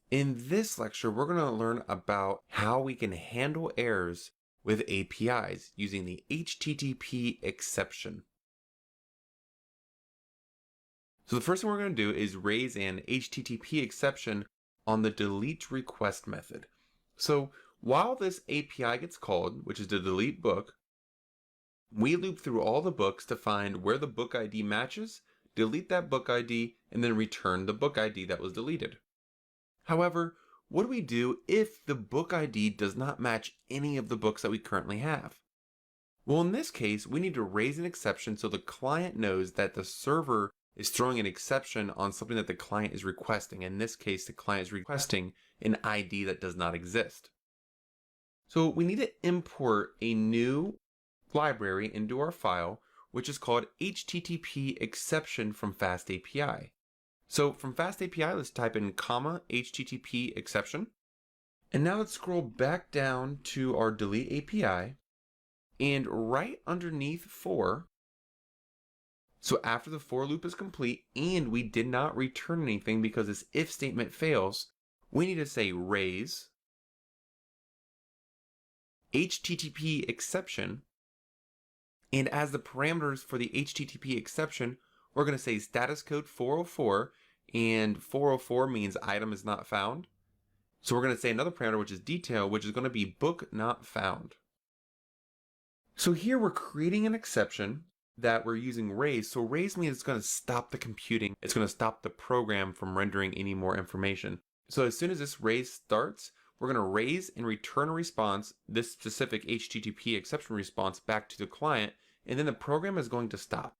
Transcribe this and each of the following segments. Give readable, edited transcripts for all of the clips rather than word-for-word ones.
In this lecture, we're going to learn about how we can handle errors with APIs using the HTTP exception. So the first thing we're going to do is raise an HTTP exception on the delete request method. So while this API gets called, which is the delete book, we loop through all the books to find where the book ID matches, delete that book ID, and then return the book ID that was deleted. However, what do we do if the book ID does not match any of the books that we currently have? Well, in this case, we need to raise an exception so the client knows that the server is throwing an exception on something that the client is requesting. In this case, the client is requesting an ID that does not exist. So we need to import a new library into our file, which is called HTTP exception from FastAPI. So from FastAPI, let's type in comma HTTP exception. And now let's scroll back down to our delete API and right underneath for. So after the for loop is complete and we did not return anything because this if statement fails, we need to say raise HTTP exception. And as the parameters for the HTTP exception, we're going to say status code 404, and 404 means item is not found. So we're going to say another parameter, which is detail, which is going to be book not found. So here we're creating an exception that we're using raise. So raise means it's going to stop the computing. It's going to stop the program from rendering any more information. So as soon as this raise starts, we're going to raise and return a response, this specific HTTP exception response, back to the client, and then the program is going to stop.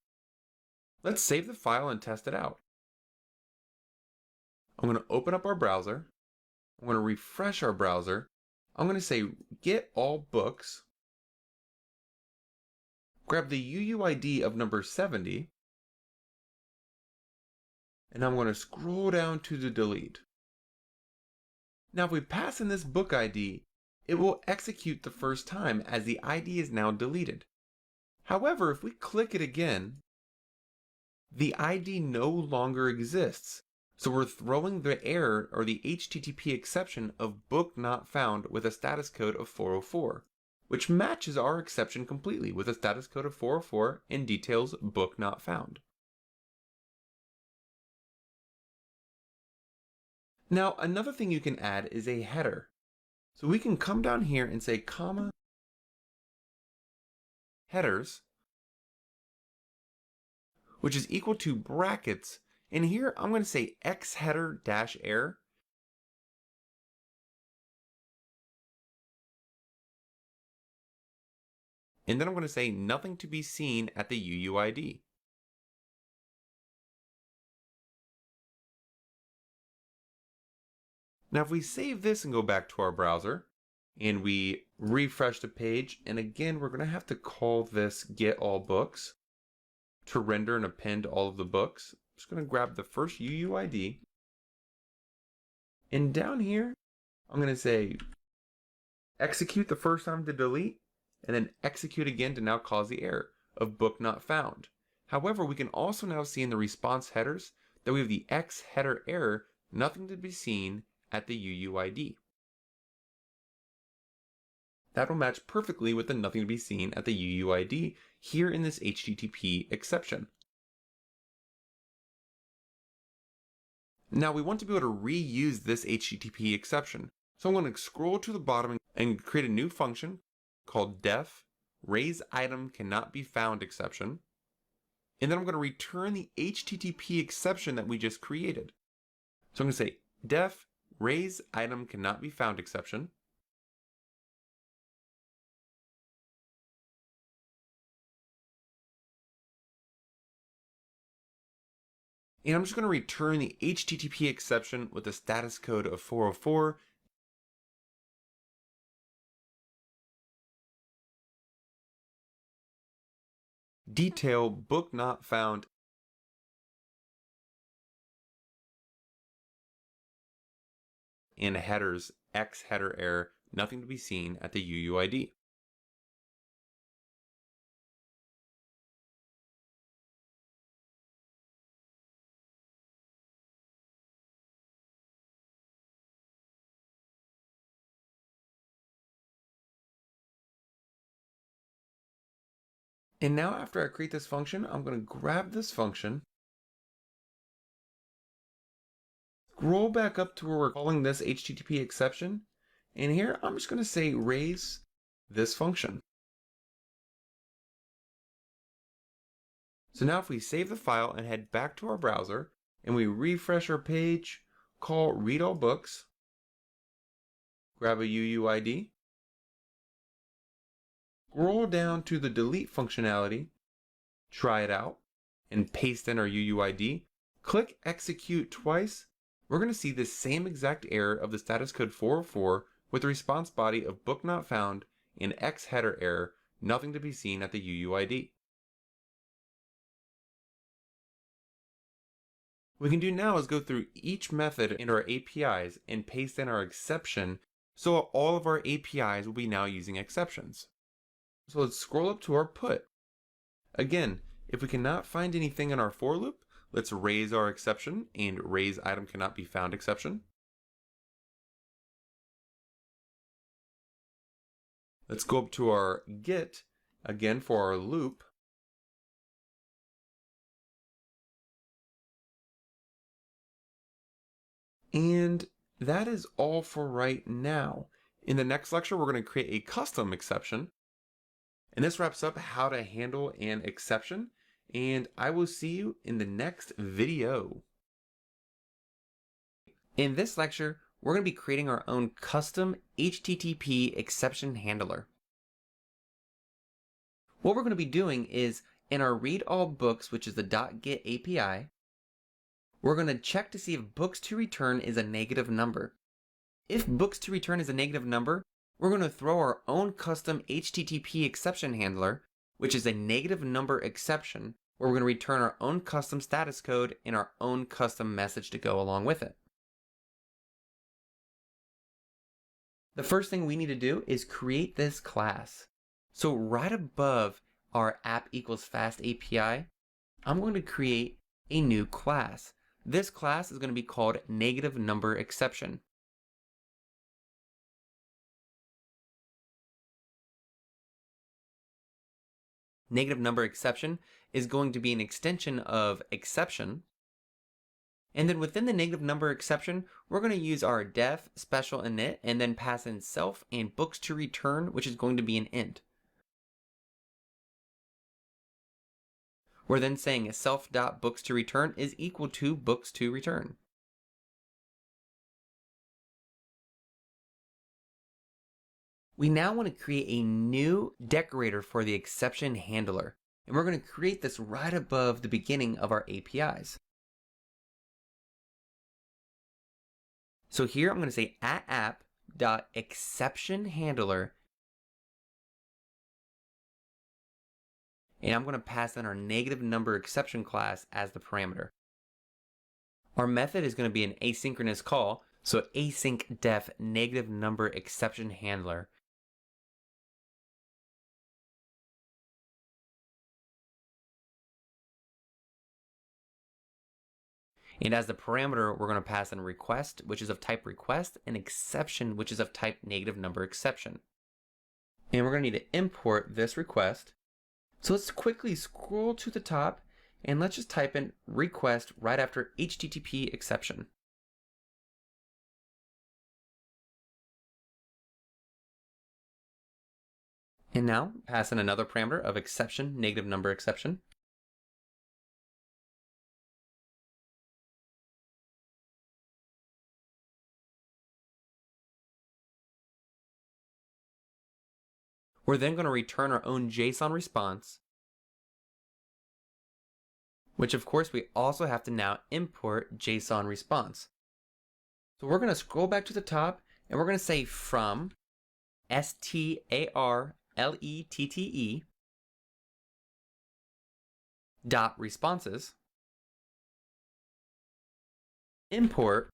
Let's save the file and test it out. I'm going to open up our browser. I'm going to refresh our browser. I'm going to say get all books. Grab the UUID of number 70. And I'm going to scroll down to the delete. Now if we pass in this book ID, it will execute the first time as the ID is now deleted. However, if we click it again, the ID no longer exists. So we're throwing the error or the HTTP exception of book not found with a status code of 404, which matches our exception completely with a status code of 404 and details book not found. Now, another thing you can add is a header. So we can come down here and say comma headers, which is equal to brackets. And here I'm going to say x header dash error. And then I'm going to say nothing to be seen at the UUID. Now if we save this and go back to our browser and we refresh the page, and again we're going to have to call this get all books to render and append all of the books. I'm just going to grab the first UUID, and down here I'm going to say execute the first time to delete, and then execute again to now cause the error of book not found. However, we can also now see in the response headers that we have the X header error, nothing to be seen at the UUID. That will match perfectly with the nothing to be seen at the UUID here in this HTTP exception. Now we want to be able to reuse this HTTP exception. So I'm going to scroll to the bottom and create a new function called def raise item cannot be found exception. And then I'm going to return the HTTP exception that we just created. So I'm going to say def raise item cannot be found exception. And I'm just going to return the HTTP exception with a status code of 404. Detail book not found. And headers X header error, nothing to be seen at the UUID. And now after I create this function, I'm going to grab this function, scroll back up to where we're calling this HTTP exception, and here I'm just going to say raise this function. So now if we save the file and head back to our browser, and we refresh our page, call read all books, grab a UUID, scroll down to the delete functionality, try it out, and paste in our UUID, click execute twice, we're going to see the same exact error of the status code 404 with the response body of book not found and X header error, nothing to be seen at the UUID. What we can do now is go through each method in our APIs and paste in our exception, so all of our APIs will be now using exceptions. So let's scroll up to our put. Again, if we cannot find anything in our for loop, let's raise our exception and raise item cannot be found exception. Let's go up to our get, again for our loop. And that is all for right now. In the next lecture, we're going to create a custom exception. And this wraps up how to handle an exception. And I will see you in the next video. In this lecture, we're going to be creating our own custom HTTP exception handler. What we're going to be doing is in our read all books, which is the .get API, we're going to check to see if books to return is a negative number. If books to return is a negative number, we're going to throw our own custom HTTP exception handler, which is a negative number exception, where we're going to return our own custom status code and our own custom message to go along with it. The first thing we need to do is create this class. So right above our app equals FastAPI, I'm going to create a new class. This class is going to be called negative number exception. Negative number exception is going to be an extension of exception. And then within the negative number exception, we're going to use our def special init and then pass in self and books to return, which is going to be an int. We're then saying self.books to return is equal to books to return. We now want to create a new decorator for the exception handler. And we're going to create this right above the beginning of our APIs. So here I'm going to say app.exceptionHandler, and I'm going to pass in our negative number exception class as the parameter. Our method is going to be an asynchronous call, so async def negative number exception handler. And as the parameter, we're going to pass in request, which is of type request, and exception, which is of type negative number exception. And we're going to need to import this request. So let's quickly scroll to the top and let's just type in request right after HTTP exception. And now pass in another parameter of exception, negative number exception. We're then going to return our own JSON response, which of course we also have to now import JSON response. So we're going to scroll back to the top and we're going to say from STARLETTE dot responses import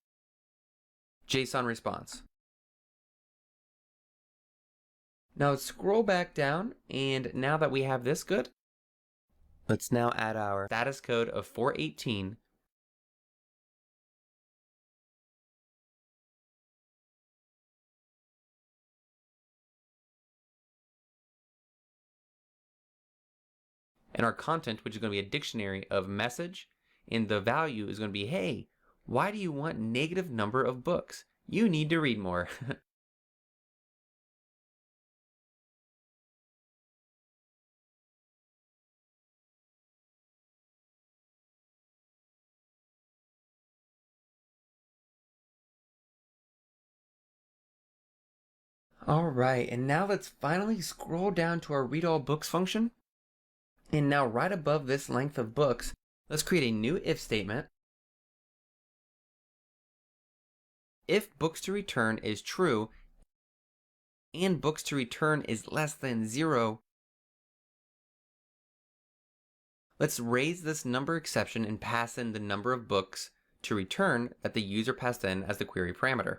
JSON response. Now let's scroll back down, and now that we have this good, let's now add our status code of 418 and our content, which is going to be a dictionary of message, and the value is going to be, hey, why do you want negative number of books? You need to read more. All right, and now let's finally scroll down to our read all books function. And now right above this length of books, let's create a new if statement. If books to return is true and books to return is less than 0, let's raise this number exception and pass in the number of books to return that the user passed in as the query parameter.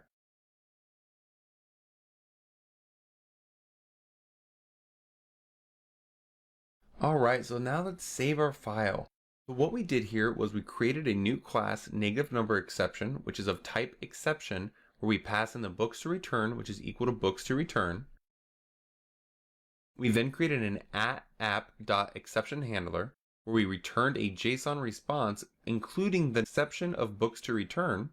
All right, so now let's save our file. So what we did here was we created a new class, negative number exception, which is of type exception, where we pass in the books to return, which is equal to books to return. We then created an @app.exception handler, where we returned a JSON response, including the exception of books to return.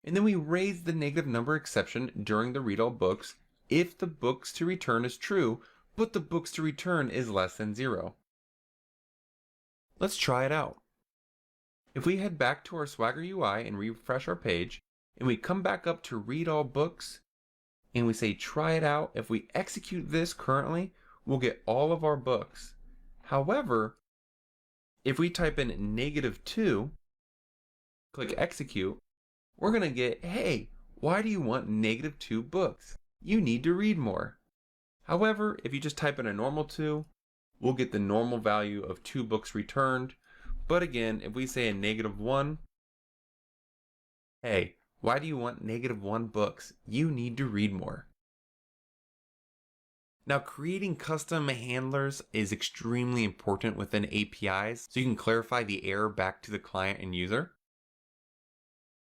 And then we raised the negative number exception during the read all books if the books to return is true, but the books to return is less than 0. Let's try it out. If we head back to our Swagger UI and refresh our page, and we come back up to read all books, and we say try it out, if we execute this currently, we'll get all of our books. However, if we type in -2, click execute, we're going to get, hey, why do you want -2 books? You need to read more. However, if you just type in a normal 2, we'll get the normal value of 2 books returned. But again, if we say a -1, hey, why do you want -1 books? You need to read more. Now, creating custom handlers is extremely important within APIs, so you can clarify the error back to the client and user.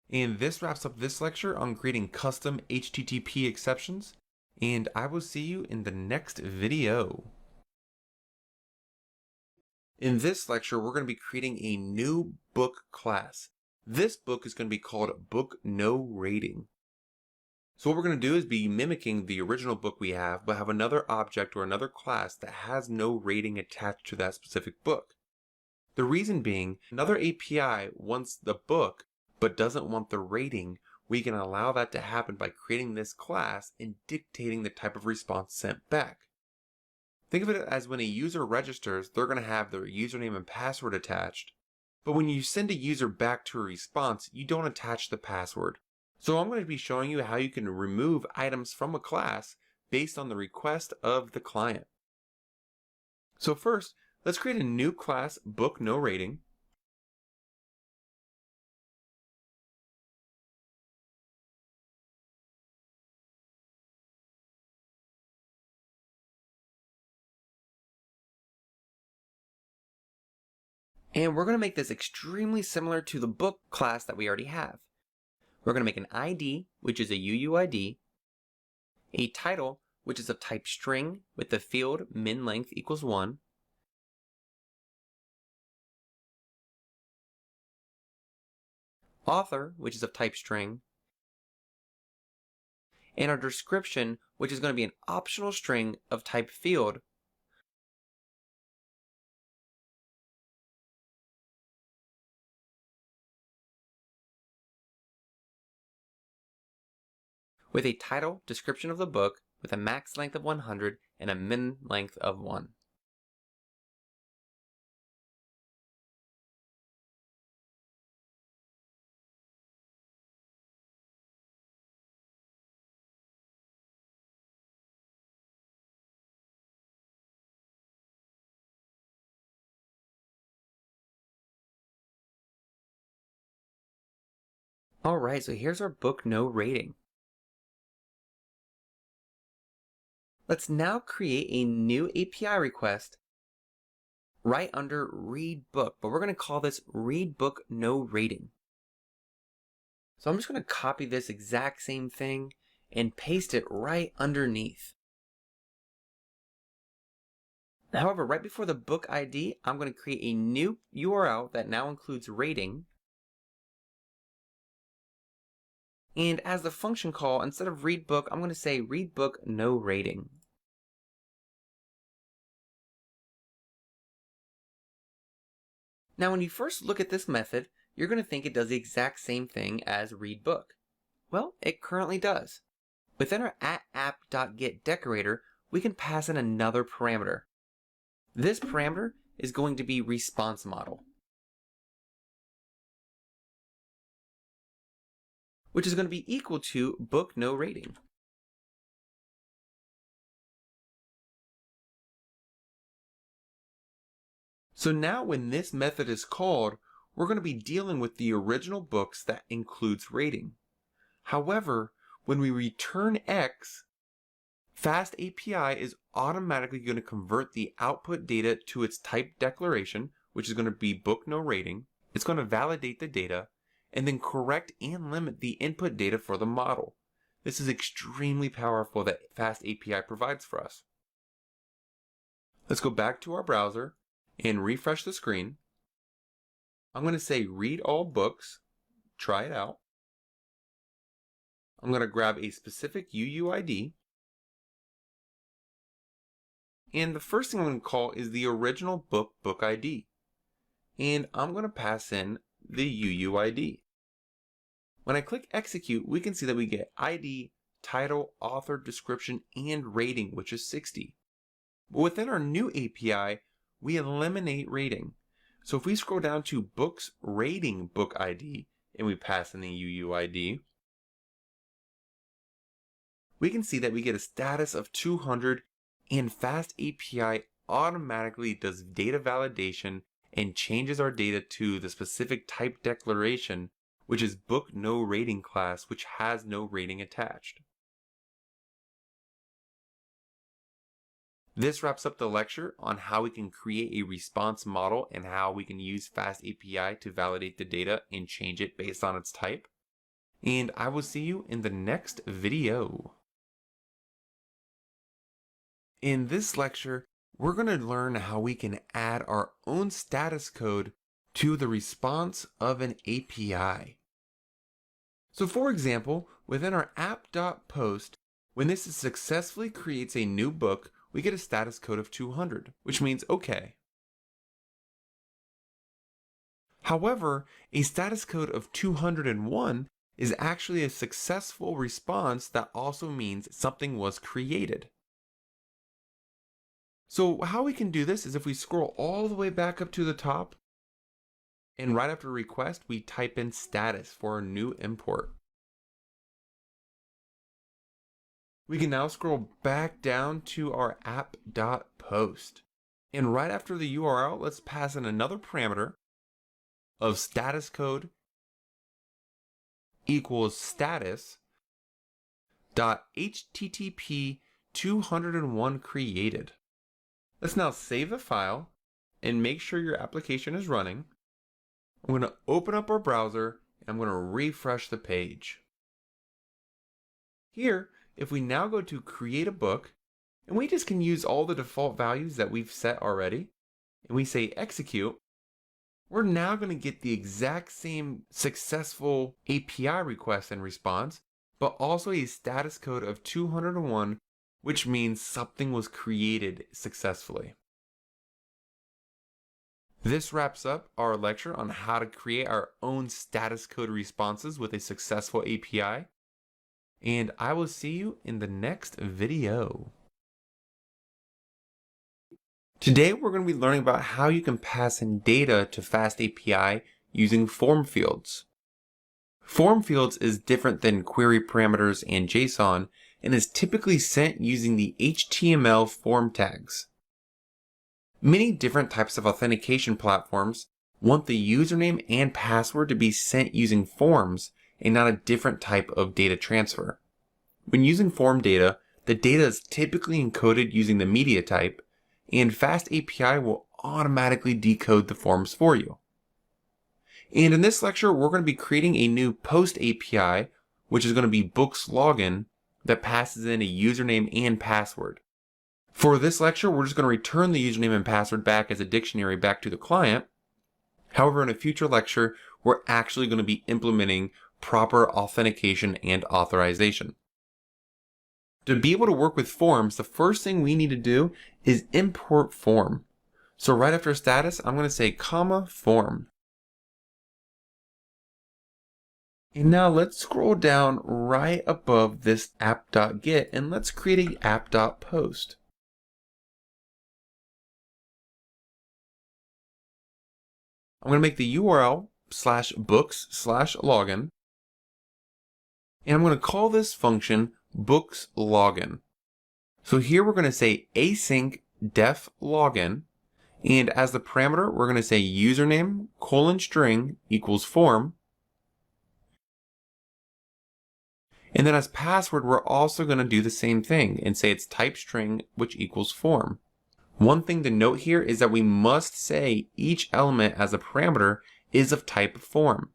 And this wraps up this lecture on creating custom HTTP exceptions, and I will see you in the next video. In this lecture, we're going to be creating a new book class. This book is going to be called Book No Rating. So what we're going to do is be mimicking the original book we have, but have another object or another class that has no rating attached to that specific book. The reason being, another API wants the book, but doesn't want the rating. We can allow that to happen by creating this class and dictating the type of response sent back. Think of it as when a user registers, they're going to have their username and password attached. But when you send a user back to a response, you don't attach the password. So I'm going to be showing you how you can remove items from a class based on the request of the client. So first, let's create a new class, Book No Rating. And we're going to make this extremely similar to the book class that we already have. We're going to make an ID, which is a UUID, a title, which is of type string with the field min length equals 1, author, which is of type string, and our description, which is going to be an optional string of type field. With a title description of the book with a max length of 100 and a min length of 1. Alright, so here's our Book No Rating. Let's now create a new API request right under Read Book, but we're going to call this Read Book No Rating. So I'm just going to copy this exact same thing and paste it right underneath. However, right before the book ID, I'm going to create a new URL that now includes rating. And as the function call, instead of read book, I'm going to say read book no rating. Now, when you first look at this method, you're going to think it does the exact same thing as read book. Well, it currently does. Within our @app.getDecorator, we can pass in another parameter. This parameter is going to be response model, which is going to be equal to book no rating. So now when this method is called, we're going to be dealing with the original books that includes rating. However, when we return X, FastAPI is automatically going to convert the output data to its type declaration, which is going to be book no rating. It's going to validate the data and then correct and limit the input data for the model. This is extremely powerful that FastAPI provides for us. Let's go back to our browser and refresh the screen. I'm going to say read all books, try it out. I'm going to grab a specific UUID. And the first thing I'm going to call is the original book ID. And I'm going to pass in the UUID. When I click execute, we can see that we get ID, title, author, description, and rating, which is 60. But within our new API, we eliminate rating. So if we scroll down to books rating book ID and we pass in the UUID, we can see that we get a status of 200, and FastAPI automatically does data validation and changes our data to the specific type declaration, which is book no rating class, which has no rating attached. This wraps up the lecture on how we can create a response model and how we can use FastAPI to validate the data and change it based on its type. And I will see you in the next video. In this lecture, we're going to learn how we can add our own status code to the response of an API. So for example, within our app.post, when this successfully creates a new book, we get a status code of 200, which means okay. However, a status code of 201 is actually a successful response that also means something was created. So how we can do this is if we scroll all the way back up to the top, and right after request, we type in status for our new import. We can now scroll back down to our app.post. And right after the URL, let's pass in another parameter of status code equals status dot HTTP 201 created. Let's now save the file and make sure your application is running. I'm going to open up our browser and I'm going to refresh the page. Here, if we now go to create a book, and we just can use all the default values that we've set already, and we say execute, we're now going to get the exact same successful API request and response, but also a status code of 201, which means something was created successfully. This wraps up our lecture on how to create our own status code responses with a successful API. And I will see you in the next video. Today we're going to be learning about how you can pass in data to FastAPI using form fields. Form fields is different than query parameters and JSON and is typically sent using the HTML form tags. Many different types of authentication platforms want the username and password to be sent using forms and not a different type of data transfer. When using form data, the data is typically encoded using the media type, and FastAPI will automatically decode the forms for you. And in this lecture, we're going to be creating a new post API, which is going to be books login, that passes in a username and password. For this lecture, we're just going to return the username and password back as a dictionary back to the client. However, in a future lecture, we're actually going to be implementing proper authentication and authorization. To be able to work with forms, the first thing we need to do is import form. So right after status, I'm going to say comma form. And now let's scroll down right above this app.get and let's create a app.post. I'm going to make the URL /books/login. And I'm going to call this function books login. So here we're going to say async def login. And as the parameter, we're going to say username :string equals form. And then as password, we're also going to do the same thing and say it's type string, which equals form. One thing to note here is that we must say each element as a parameter is of type form.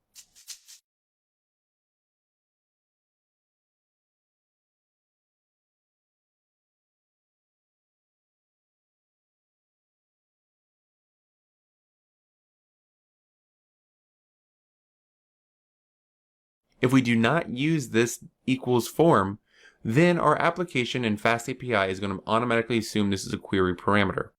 If we do not use this equals form, then our application in FastAPI is going to automatically assume this is a query parameter.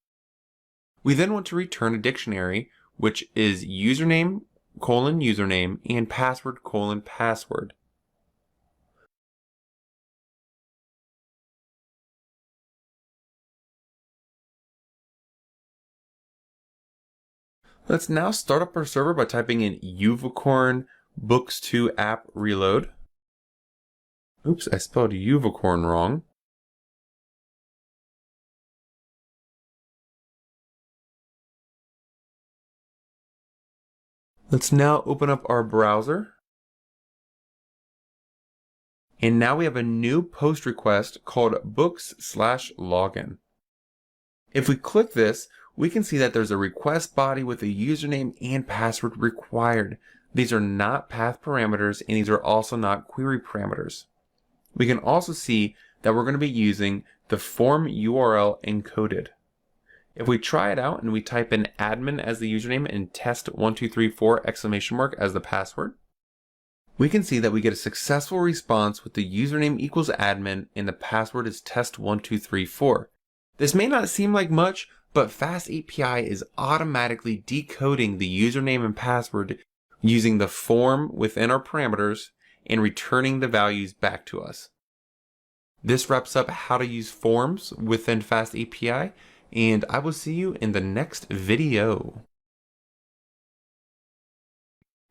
We then want to return a dictionary, which is username :username and password :password. Let's now start up our server by typing in unicorn books2 app reload. Oops, I spelled unicorn wrong. Let's now open up our browser. And now we have a new post request called books/login. If we click this, we can see that there's a request body with a username and password required. These are not path parameters, and these are also not query parameters. We can also see that we're going to be using the form URL encoded. If we try it out and we type in admin as the username and test1234 ! as the password, we can see that we get a successful response with the username equals admin and the password is test1234. This may not seem like much, but FastAPI is automatically decoding the username and password using the form within our parameters and returning the values back to us. This wraps up how to use forms within FastAPI, and I will see you in the next video.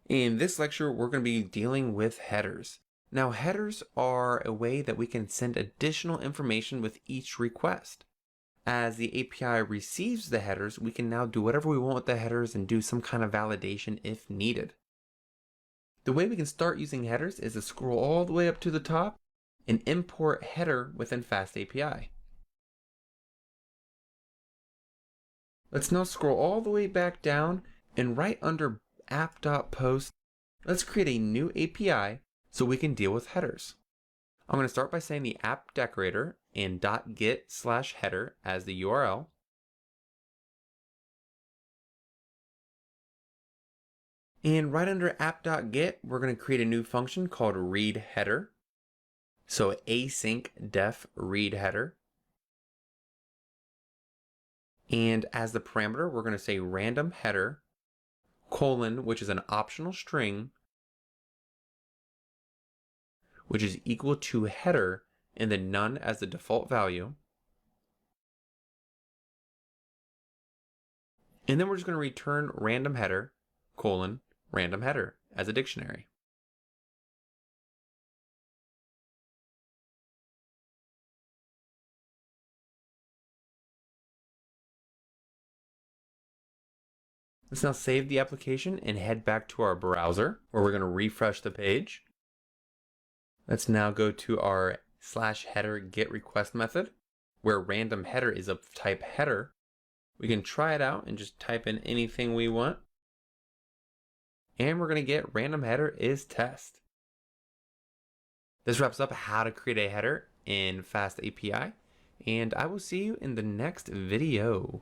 In this lecture, we're going to be dealing with headers. Now, headers are a way that we can send additional information with each request. As the API receives the headers, we can now do whatever we want with the headers and do some kind of validation if needed. The way we can start using headers is to scroll all the way up to the top and import header within FastAPI. Let's now scroll all the way back down and right under app.post, let's create a new API so we can deal with headers. I'm going to start by saying the app decorator and .get/header as the URL. And right under app.get, we're going to create a new function called read header. So async def read header. And as the parameter, we're going to say random header, which is an optional string, which is equal to header, and then none as the default value. And then we're just going to return random header, random header as a dictionary. Let's now save the application and head back to our browser where we're going to refresh the page. Let's now go to our /header get request method where random header is of type header. We can try it out and just type in anything we want. And we're going to get random header is test. This wraps up how to create a header in FastAPI. and I will see you in the next video.